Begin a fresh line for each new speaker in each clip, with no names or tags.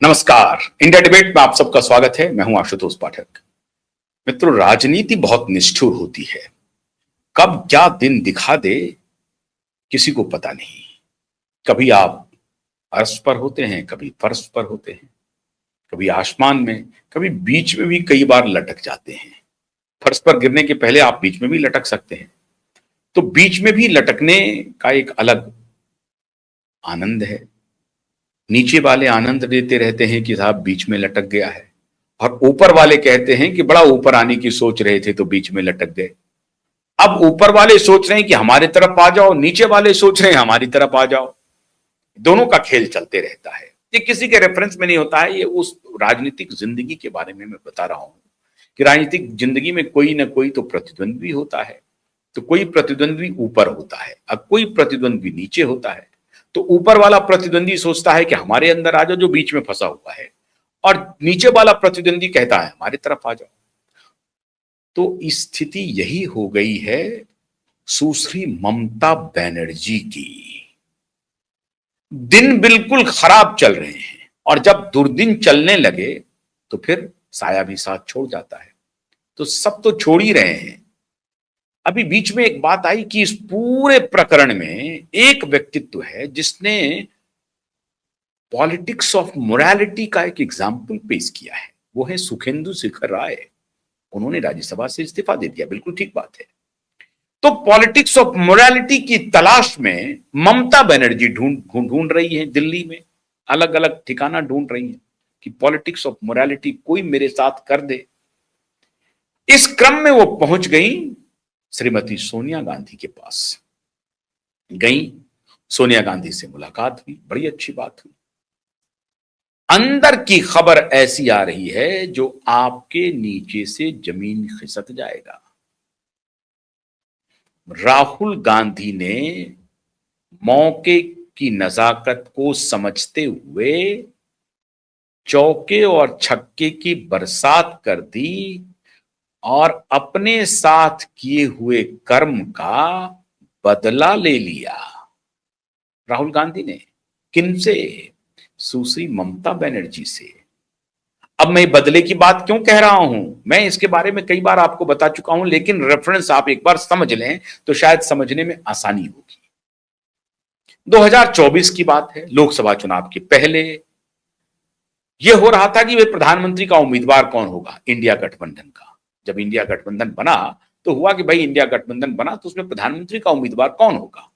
नमस्कार। India debate में आप सबका स्वागत है। मैं हूं आशुतोष पाठक। मित्रों, राजनीति बहुत निष्ठुर होती है। कब क्या दिन दिखा दे किसी को पता नहीं। कभी आप अर्श पर होते हैं, कभी फर्श पर होते हैं, कभी आसमान में, कभी बीच में भी कई बार लटक जाते हैं। फर्श पर गिरने के पहले आप बीच में भी लटक सकते हैं। तो बीच में भी लटकने का एक अलग आनंद है। नीचे वाले आनंद देते रहते हैं कि साहब बीच में लटक गया है, और ऊपर वाले कहते हैं कि बड़ा ऊपर आने की सोच रहे थे तो बीच में लटक गए। अब ऊपर वाले सोच रहे हैं कि हमारे तरफ आ जाओ, नीचे वाले सोच रहे हैं हमारी तरफ आ जाओ। दोनों का खेल चलते रहता है। ये किसी के रेफरेंस में नहीं होता है, ये उस राजनीतिक जिंदगी के बारे में मैं बता रहा हूं कि राजनीतिक जिंदगी में कोई ना कोई तो प्रतिद्वंद्वी होता है। तो कोई प्रतिद्वंद्वी ऊपर होता है, अब कोई प्रतिद्वंद्वी नीचे होता है। तो ऊपर वाला प्रतिद्वंदी सोचता है कि हमारे अंदर आ जाओ जो बीच में फंसा हुआ है, और नीचे वाला प्रतिद्वंदी कहता है हमारी तरफ आ जाओ। तो स्थिति यही हो गई है सुश्री ममता बनर्जी की। दिन बिल्कुल खराब चल रहे हैं, और जब दुर्दिन चलने लगे तो फिर साया भी साथ छोड़ जाता है। तो सब तो छोड़ ही रहे हैं। अभी बीच में एक बात आई कि इस पूरे प्रकरण में एक व्यक्तित्व है जिसने पॉलिटिक्स ऑफ मोरालिटी का एक एग्जाम्पल पेश किया है। वो है सुखेंदु शेखर राय। उन्होंने राज्यसभा से इस्तीफा दे दिया, बिल्कुल ठीक बात है। तो पॉलिटिक्स ऑफ मोरालिटी की तलाश में ममता बनर्जी ढूंढ रही है, दिल्ली में अलग अलग ठिकाना ढूंढ रही है कि पॉलिटिक्स ऑफ मोरालिटी कोई मेरे साथ कर दे। इस क्रम में वो पहुंच गई श्रीमती सोनिया गांधी के पास। गई, सोनिया गांधी से मुलाकात हुई, बड़ी अच्छी बात हुई। अंदर की खबर ऐसी आ रही है जो आपके नीचे से जमीन खिसक जाएगा। राहुल गांधी ने मौके की नजाकत को समझते हुए चौके और छक्के की बरसात कर दी, और अपने साथ किए हुए कर्म का बदला ले लिया। राहुल गांधी ने किनसे? सुश्री ममता बनर्जी से। अब मैं बदले की बात क्यों कह रहा हूं? मैं इसके बारे में कई बार आपको बता चुका हूं, लेकिन रेफरेंस आप एक बार समझ लें तो शायद समझने में आसानी होगी। 2024 की बात है, लोकसभा चुनाव के पहले यह हो रहा था कि वे प्रधानमंत्री का उम्मीदवार कौन होगा इंडिया गठबंधन का। जब इंडिया गठबंधन बना तो हुआ कि भाई इंडिया गठबंधन बना तो उसमें प्रधानमंत्री का उम्मीदवार कौन होगा।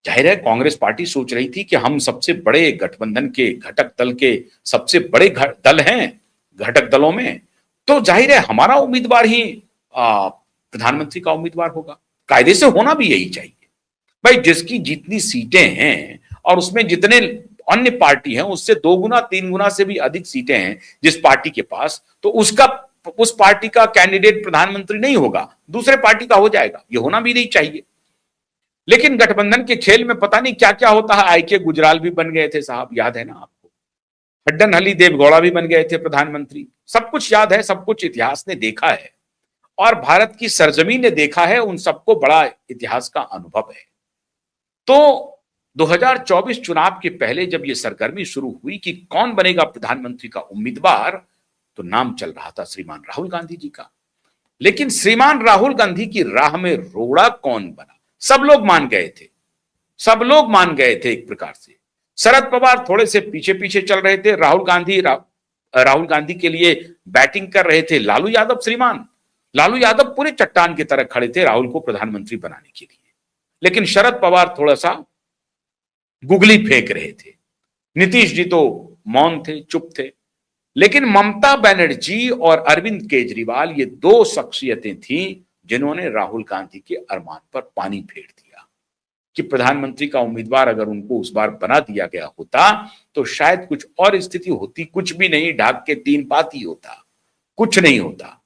जाहिर है कांग्रेस पार्टी सोच रही थी कि हम सबसे बड़े गठबंधन के घटक दल के सबसे बड़े दल हैं घटक दलों में, तो जाहिर है हमारा उम्मीदवार ही प्रधानमंत्री का उम्मीदवार होगा। कायदे से होना भी यही चाहिए। भाई जिसकी जितनी सीटें हैं और उसमें जितने अन्य पार्टी हैं उससे 2 गुना 3 गुना से भी अधिक सीटें हैं जिस पार्टी के पास, तो उस पार्टी का कैंडिडेट प्रधानमंत्री नहीं होगा, दूसरे पार्टी का हो जाएगा। ये होना भी नहीं चाहिए। लेकिन गठबंधन के खेल में पता नहीं क्या क्या होता है। आई.के. गुजराल भी बन गए थे साहब, याद है ना आपको। खड्डन हली देवगौड़ा भी बन गए थे प्रधानमंत्री। सब कुछ याद है, सब कुछ इतिहास ने देखा है, और भारत की सरजमीन ने देखा है। उन सबको बड़ा इतिहास का अनुभव है। तो 2024 चुनाव के पहले जब यह सरगर्मी शुरू हुई कि कौन बनेगा प्रधानमंत्री का उम्मीदवार, तो नाम चल रहा था श्रीमान राहुल गांधी जी का। लेकिन श्रीमान राहुल गांधी की राह में रोड़ा कौन बना? सब लोग मान गए थे, सब लोग मान गए थे एक प्रकार से। शरद पवार थोड़े से पीछे पीछे चल रहे थे। राहुल गांधी के लिए बैटिंग कर रहे थे लालू यादव। श्रीमान लालू यादव पूरे चट्टान की तरह खड़े थे राहुल को प्रधानमंत्री बनाने के लिए। लेकिन शरद पवार थोड़ा सा गुगली फेंक रहे थे। नीतीश जी तो मौन थे, चुप थे। लेकिन ममता बनर्जी और अरविंद केजरीवाल ये 2 शख्सियतें थीं जिन्होंने राहुल गांधी के अरमान पर पानी फेर दिया कि प्रधानमंत्री का उम्मीदवार अगर उनको उस बार बना दिया गया होता तो शायद कुछ और स्थिति होती। कुछ भी नहीं, ढाक के 3 पात ही होता, कुछ नहीं होता।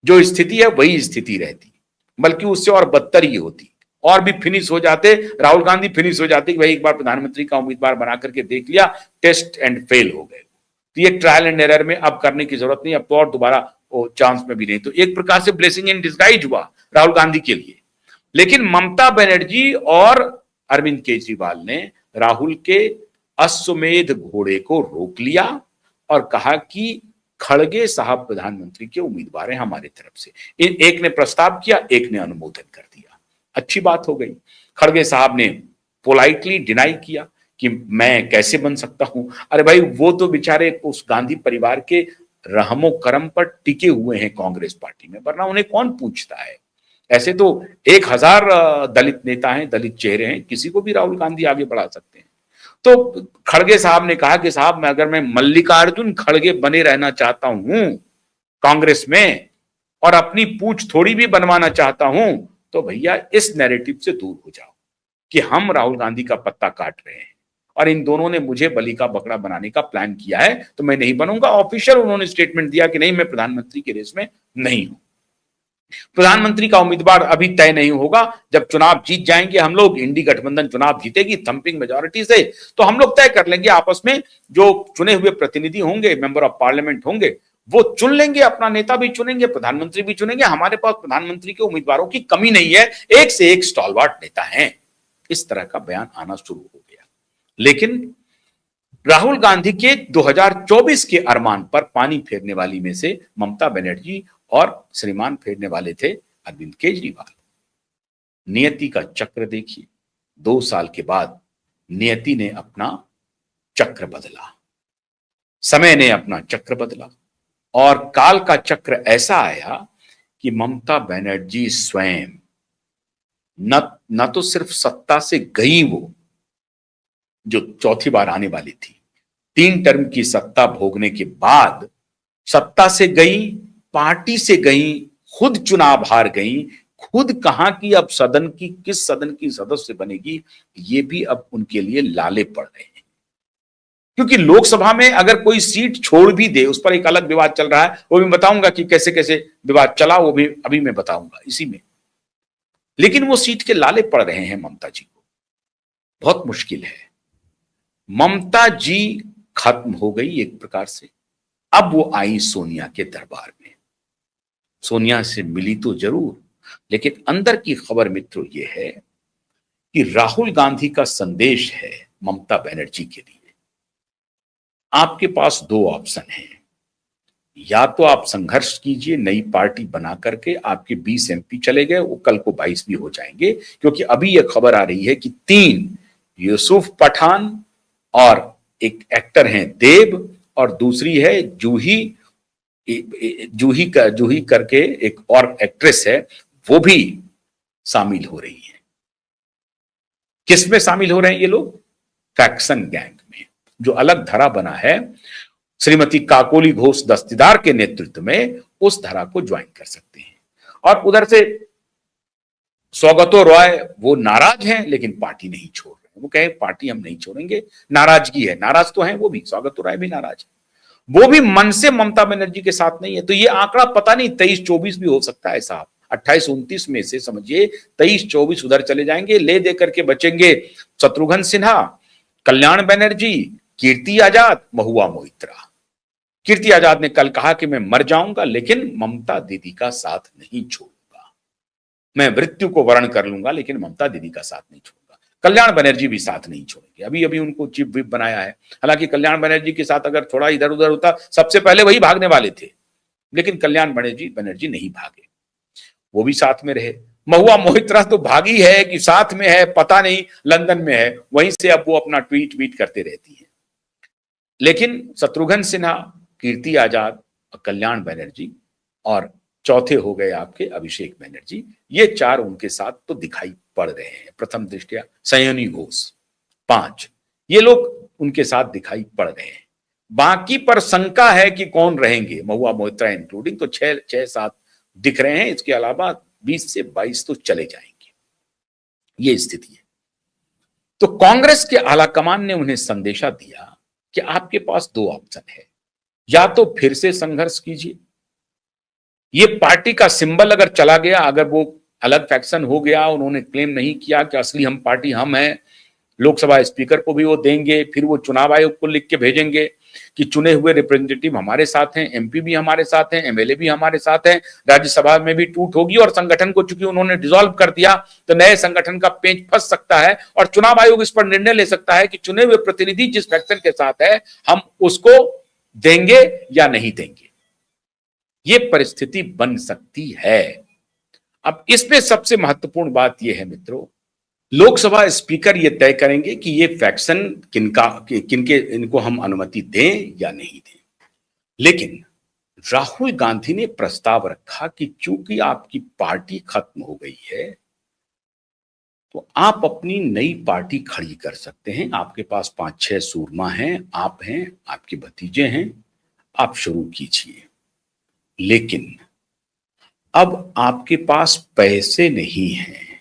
जो स्थिति है वही स्थिति रहती, बल्कि उससे और बदतर ही होती। और भी फिनिश हो जाते, राहुल गांधी फिनिश हो जाते कि भाई एक बार प्रधानमंत्री का उम्मीदवार बना करके देख लिया, टेस्ट एंड फेल हो गए। तो ये ट्रायल एंड एरर में अब करने की जरूरत नहीं, अब तो और दोबारा चांस में भी नहीं। तो एक प्रकार से ब्लेसिंग इन डिस्गाइज हुआ राहुल गांधी के लिए। लेकिन ममता बनर्जी और अरविंद केजरीवाल ने राहुल के अश्वमेध घोड़े को रोक लिया और कहा कि खड़गे साहब प्रधानमंत्री के उम्मीदवार हैं हमारे तरफ से। एक ने प्रस्ताव किया, एक ने अनुमोदन कर दिया, अच्छी बात हो गई। खड़गे साहब ने पोलाइटली डिनाई किया कि मैं कैसे बन सकता हूं। अरे भाई, वो तो बेचारे उस गांधी परिवार के रहमो करम पर टिके हुए हैं कांग्रेस पार्टी में, वरना उन्हें कौन पूछता है। ऐसे तो 1000 दलित नेता हैं, दलित चेहरे हैं, किसी को भी राहुल गांधी आगे बढ़ा सकते हैं। तो खड़गे साहब ने कहा कि साहब, अगर मैं मल्लिकार्जुन खड़गे बने रहना चाहता हूं कांग्रेस में और अपनी पूंछ थोड़ी भी बनवाना चाहता हूं, तो भैया इस नैरेटिव से दूर हो जाओ कि हम राहुल गांधी का पत्ता काट रहे हैं और इन दोनों ने मुझे बलि का बकरा बनाने का प्लान किया है, तो मैं नहीं बनूंगा। ऑफिशियल उन्होंने स्टेटमेंट दिया कि नहीं, मैं प्रधानमंत्री की रेस में नहीं हूं। प्रधानमंत्री का उम्मीदवार अभी तय नहीं होगा। जब चुनाव जीत जाएंगे हम लोग, इंडी गठबंधन चुनाव जीतेगी थंपिंग मेजॉरिटी से, तो हम लोग तय कर लेंगे आपस में, जो चुने हुए प्रतिनिधि होंगे, मेंबर ऑफ पार्लियामेंट होंगे, वो चुन लेंगे, अपना नेता भी चुनेंगे, प्रधानमंत्री भी चुनेंगे। हमारे पास प्रधानमंत्री के उम्मीदवारों की कमी नहीं है, एक से एक स्टॉलवर्ट नेता हैं। इस तरह का बयान आना शुरू हो गया। लेकिन राहुल गांधी के 2024 के अरमान पर पानी फेरने वाली में से ममता बनर्जी और श्रीमान फेरने वाले थे अरविंद केजरीवाल। नियति का चक्र देखिए, 2 साल के बाद नियति ने अपना चक्र बदला, समय ने अपना चक्र बदला और काल का चक्र ऐसा आया कि ममता बनर्जी स्वयं न तो सिर्फ सत्ता से गई, वो जो चौथी बार आने वाली थी, 3 टर्म की सत्ता भोगने के बाद सत्ता से गई, पार्टी से गई, खुद चुनाव हार गई, खुद कहां की अब सदन की किस सदन की सदस्य बनेगी, ये भी अब उनके लिए लाले पड़ रहे हैं। क्योंकि लोकसभा में अगर कोई सीट छोड़ भी दे, उस पर एक अलग विवाद चल रहा है, वो भी बताऊंगा कि कैसे कैसे विवाद चला, वो भी अभी मैं बताऊंगा इसी में। लेकिन वो सीट के लाले पड़ रहे हैं ममता जी को, बहुत मुश्किल है। ममता जी खत्म हो गई एक प्रकार से। अब वो आई सोनिया के दरबार में, सोनिया से मिली तो जरूर, लेकिन अंदर की खबर मित्रों ये है कि राहुल गांधी का संदेश है ममता बनर्जी के लिए, आपके पास 2 ऑप्शन हैं। या तो आप संघर्ष कीजिए, नई पार्टी बना करके, आपके 20 एमपी चले गए, वो कल को 22 भी हो जाएंगे, क्योंकि अभी यह खबर आ रही है कि 3 यूसुफ पठान और एक एक्टर हैं देव और दूसरी है जूही करके एक और एक्ट्रेस है, वो भी शामिल हो रही है। किसमें शामिल हो रहे हैं ये लोग? फैक्शन गैंग में, जो अलग धरा बना है श्रीमती काकोली घोष दस्तीदार के नेतृत्व में, उस धरा को ज्वाइन कर सकते हैं। और उधर से सौगतो रॉय, वो नाराज हैं लेकिन पार्टी नहीं छोड़ रहे, वो कहे पार्टी हम नहीं छोड़ेंगे, नाराजगी है, नाराज तो हैं वो भी, सौगतो रॉय भी नाराज है, वो भी मन से ममता बनर्जी के साथ नहीं है। तो ये आंकड़ा पता नहीं 23-24 भी हो सकता है साहब, 28-29 में से समझिए 23-24 उधर चले जाएंगे, ले दे करके बचेंगे शत्रुघ्न सिन्हा, कल्याण बनर्जी, कीर्ति आजाद, महुआ मोइत्रा। कीर्ति आजाद ने कल कहा कि मैं मर जाऊंगा लेकिन ममता दीदी का साथ नहीं छोड़ूंगा, मैं मृत्यु को वर्ण कर लूंगा लेकिन ममता दीदी का साथ नहीं छोड़ूंगा। कल्याण बनर्जी भी साथ नहीं छोड़ेंगे, अभी अभी उनको चीफ व्हिप बनाया है। हालांकि कल्याण बनर्जी के साथ अगर थोड़ा इधर उधर होता, सबसे पहले वही भागने वाले थे, लेकिन कल्याण बनर्जी नहीं भागे, वो भी साथ में रहे। महुआ मोइत्रा तो भागी है कि साथ में है पता नहीं, लंदन में है, वहीं से अब वो अपना ट्वीट करते रहती है। लेकिन शत्रुघ्न सिन्हा, कीर्ति आजाद और कल्याण बनर्जी, और चौथे हो गए आपके अभिषेक बनर्जी, ये 4 उनके साथ तो दिखाई पड़ रहे हैं प्रथम दृष्टया। सयानी घोष 5, ये लोग उनके साथ दिखाई पड़ रहे हैं। बाकी पर शंका है कि कौन रहेंगे, महुआ मोइत्रा इंक्लूडिंग, तो 6-7 दिख रहे हैं। इसके अलावा 20 से 22 तो चले जाएंगे, ये स्थिति है। तो कांग्रेस के आलाकमान ने उन्हें संदेशा दिया कि आपके पास 2 ऑप्शन है, या तो फिर से संघर्ष कीजिए, ये पार्टी का सिंबल अगर चला गया, अगर वो अलग फैक्शन हो गया, उन्होंने क्लेम नहीं किया कि असली हम पार्टी हम हैं, लोकसभा स्पीकर को भी वो देंगे, फिर वो चुनाव आयोग को लिख के भेजेंगे कि चुने हुए रिप्रेजेंटेटिव हमारे साथ हैं, एमपी भी हमारे साथ हैं, एमएलए भी हमारे साथ हैं, राज्यसभा में भी टूट होगी और संगठन को चूंकि उन्होंने डिसॉल्व कर दिया तो नए संगठन का पेंच फंस सकता है और चुनाव आयोग इस पर निर्णय ले सकता है कि चुने हुए प्रतिनिधि जिस फैक्शन के साथ है हम उसको देंगे या नहीं देंगे, ये परिस्थिति बन सकती है। अब इसमें सबसे महत्वपूर्ण बात यह है मित्रों, लोकसभा स्पीकर ये तय करेंगे कि ये फैक्शन किनके इनको हम अनुमति दें या नहीं दें। लेकिन राहुल गांधी ने प्रस्ताव रखा कि चूंकि आपकी पार्टी खत्म हो गई है तो आप अपनी नई पार्टी खड़ी कर सकते हैं। आपके पास 5-6 सूरमा हैं, आप हैं, आपके भतीजे हैं, आप शुरू कीजिए। लेकिन अब आपके पास पैसे नहीं हैं,